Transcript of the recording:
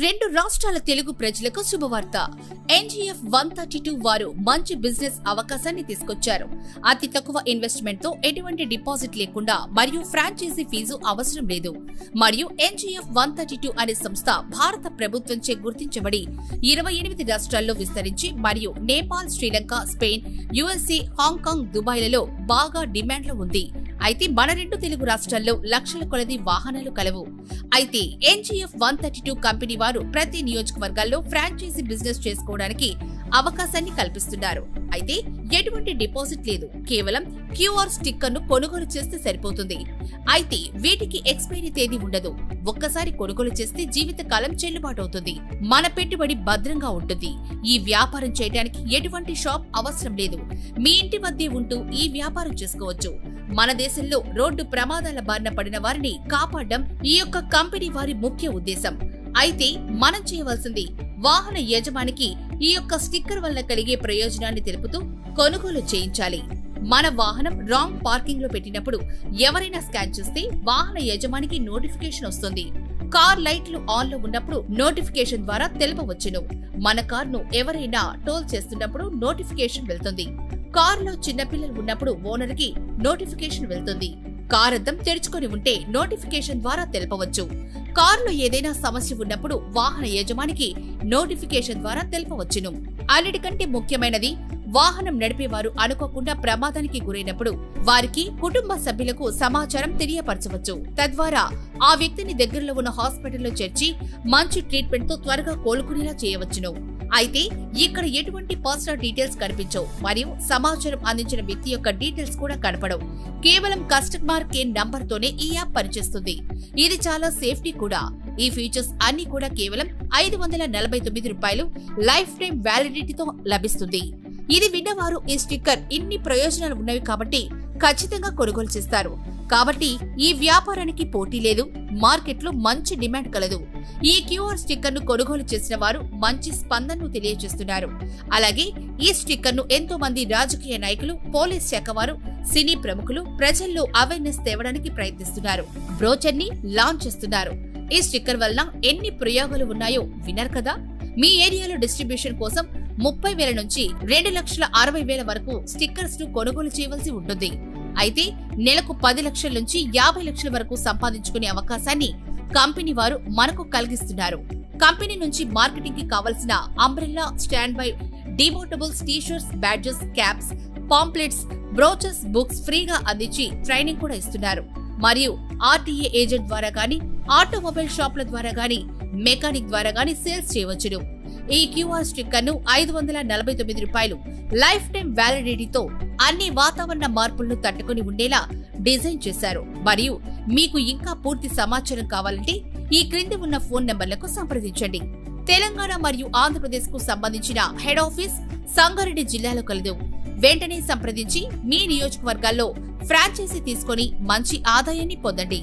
రెండు రాష్ట్రాల తెలుగు ప్రజలకు శుభవార్త. NGF 132 వారు మంచి బిజినెస్ అవకాశాన్ని తీసుకొచ్చారు. అతి తక్కువ ఇన్వెస్ట్మెంట్ తో ఎటువంటి డిపాజిట్ లేకుండా మరియు ఫ్రాంచైజీ ఫీజు అవసరం లేదు. మరియు NGF 132 అనే సంస్థ భారత ప్రభుత్వంచే గుర్తించబడి 28 రాష్ట్రాల్లో విస్తరించి మరియు Nepal, Sri Lanka, Spain, USA, Hong Kong, దుబాయ్లలో బాగా డిమాండ్ లో ఉంది. అయితే మన రెండు తెలుగు రాష్ట్రాల్లో లక్షల కొలది వాహనాలు కలవు. అయితే NGF 132 కంపెనీ వారు ప్రతి నియోజకవర్గాల్లో ఫ్రాంచైజీ బిజినెస్ చేసుకోవడానికి అవకాశాన్ని కల్పిస్తున్నారు. అయితే ఎటువంటి డిపాజిట్ లేదు, కేవలం QR స్టిక్కర్ ను కొనుగోలు చేస్తే సరిపోతుంది. అయితే వీటికి ఎక్స్పైరీ తేదీ ఉండదు. ఒక్కసారి కొనుగోలు చేస్తే జీవితకాలం చెల్లుబాటు అవుతుంది. మన పెట్టుబడి భద్రంగా ఉంటుంది. ఈ వ్యాపారం చేయడానికి ఎటువంటి షాప్ అవసరం లేదు. మీ ఇంటి వద్దే ఉంటూ ఈ వ్యాపారం చేసుకోవచ్చు. మన దేశంలో రోడ్డు ప్రమాదాల బారిన పడిన వారిని కాపాడడం ఈ యొక్క కంపెనీ వారి ముఖ్య ఉద్దేశం. అయితే మనం చేయవలసింది వాహన యజమానికి ఈ యొక్క స్టిక్కర్ వల్ల కలిగే ప్రయోజనాన్ని తెలుపుతూ కొనుగోలు చేయించాలి. మన వాహనం రాంగ్ పార్కింగ్ లో పెట్టినప్పుడు ఎవరైనా స్కాన్ చేస్తే వాహన యజమానికి నోటిఫికేషన్ వస్తుంది. కార్ లైట్లు ఆన్ లో ఉన్నప్పుడు నోటిఫికేషన్ ద్వారా తెలుపవచ్చును. మన కార్ ను ఎవరైనా టోల్ చేస్తున్నప్పుడు నోటిఫికేషన్ వెళ్తుంది. కార్ లో చిన్నపిల్లలు ఉన్నప్పుడు ఓనర్ కి నోటిఫికేషన్ వెళ్తుంది. కార్ అద్దం తెరుచుకొని ఉంటే నోటిఫికేషన్ ద్వారా తెలపవచ్చు. కారులో ఏదైనా సమస్య ఉన్నప్పుడు వాహన యజమానికి నోటిఫికేషన్ ద్వారా తెలపవచ్చును. అన్నిటికంటే ముఖ్యమైనది, వాహనం నడిపేవారు అనుకోకుండా ప్రమాదానికి గురైనప్పుడు వారికి కుటుంబ సభ్యులకు సమాచారం తెలియపరచవచ్చు. తద్వారా ఆ వ్యక్తిని దగ్గరలో ఉన్న హాస్పిటల్లో చేర్చి మంచి ట్రీట్మెంట్ తో త్వరగా కోలుకునేలా చేయవచ్చును. అయితే ఇక్కడ ఎటువంటి పర్సనల్ డీటెయిల్స్ కనిపించవు మరియు సమాచారం అందించిన వ్యక్తి యొక్క డీటెయిల్స్ కూడా కనపడవు. కేవలం కస్టమర్ కేర్ నంబర్ తోనే ఈ యాప్ పనిచేస్తుంది. ఇది చాలా సేఫ్టీ కూడా. ఈ ఫీచర్స్ అన్ని కూడా కేవలం ₹549 లైఫ్ టైం వ్యాలిడిటీతో లభిస్తుంది. ఇది విన్నవారు ఈ స్టిక్కర్ ఇన్ని ప్రయోజనాలు ఉన్నవి కాబట్టి ఖచ్చితంగా కొనుగోలు చేస్తారు. కాబట్టి ఈ వ్యాపారానికి పోటీ లేదు. మార్కెట్లో మంచి డిమాండ్ కలదు. ఈ QR స్టిక్కర్ ను కొనుగోలు చేసిన వారు మంచి స్పందనను తెలియజేస్తున్నారు. అలాగే ఈ స్టిక్కర్ ను ఎంతో మంది రాజకీయ నాయకులు, పోలీస్ శాఖ వారు, సినీ ప్రముఖులు ప్రజల్లో అవేర్నెస్ తేవడానికి ప్రయత్నిస్తున్నారు. బ్రోచర్ ని లాంచ్ చేస్తున్నారు. ఈ స్టిక్కర్ వలన ఎన్ని ప్రయోగాలు ఉన్నాయో విన్నారు కదా. మీ ఏరియాలో డిస్ట్రిబ్యూషన్ కోసం 30,000 నుంచి 2,60,000 వరకు స్టిక్కర్స్ ను కొనుగోలు చేయవలసి ఉంటుంది. అయితే నెలకు 10 లక్షల నుంచి 50 లక్షల వరకు సంపాదించుకునే అవకాశాన్ని కంపెనీ వారు మనకు కలిగిస్తున్నారు. కంపెనీ నుంచి మార్కెటింగ్ కి కావలసిన అంబ్రెల్లా, స్టాండ్ బై, డిమోటబుల్స్, t-shirts, badges, caps, pamphlets, brochures, books ఫ్రీగా అందించి ట్రైనింగ్ కూడా ఇస్తున్నారు. మరియు RTA ఏజెంట్ ద్వారా గానీ, ఆటోమొబైల్ షాప్ల ద్వారా గానీ, మెకానిక్ ద్వారా గానీ సేల్స్ చేయవచ్చును. ఈ QR స్టిక్కర్ ను ₹549 లైఫ్ టైం వ్యాలిడిటీతో అన్ని వాతావరణ మార్పులను తట్టుకుని ఉండేలా డిజైన్ చేశారు. మరియు మీకు ఇంకా పూర్తి సమాచారం కావాలంటే ఈ క్రింది ఉన్న ఫోన్ నంబర్లకు సంప్రదించండి. తెలంగాణ మరియు ఆంధ్రప్రదేశ్ కు సంబంధించిన హెడ్ ఆఫీస్ సంగారెడ్డి జిల్లాలో కలదు. వెంటనే సంప్రదించి మీ నియోజకవర్గాల్లో ఫ్రాంచైజీ తీసుకొని మంచి ఆదాయాన్ని పొందండి.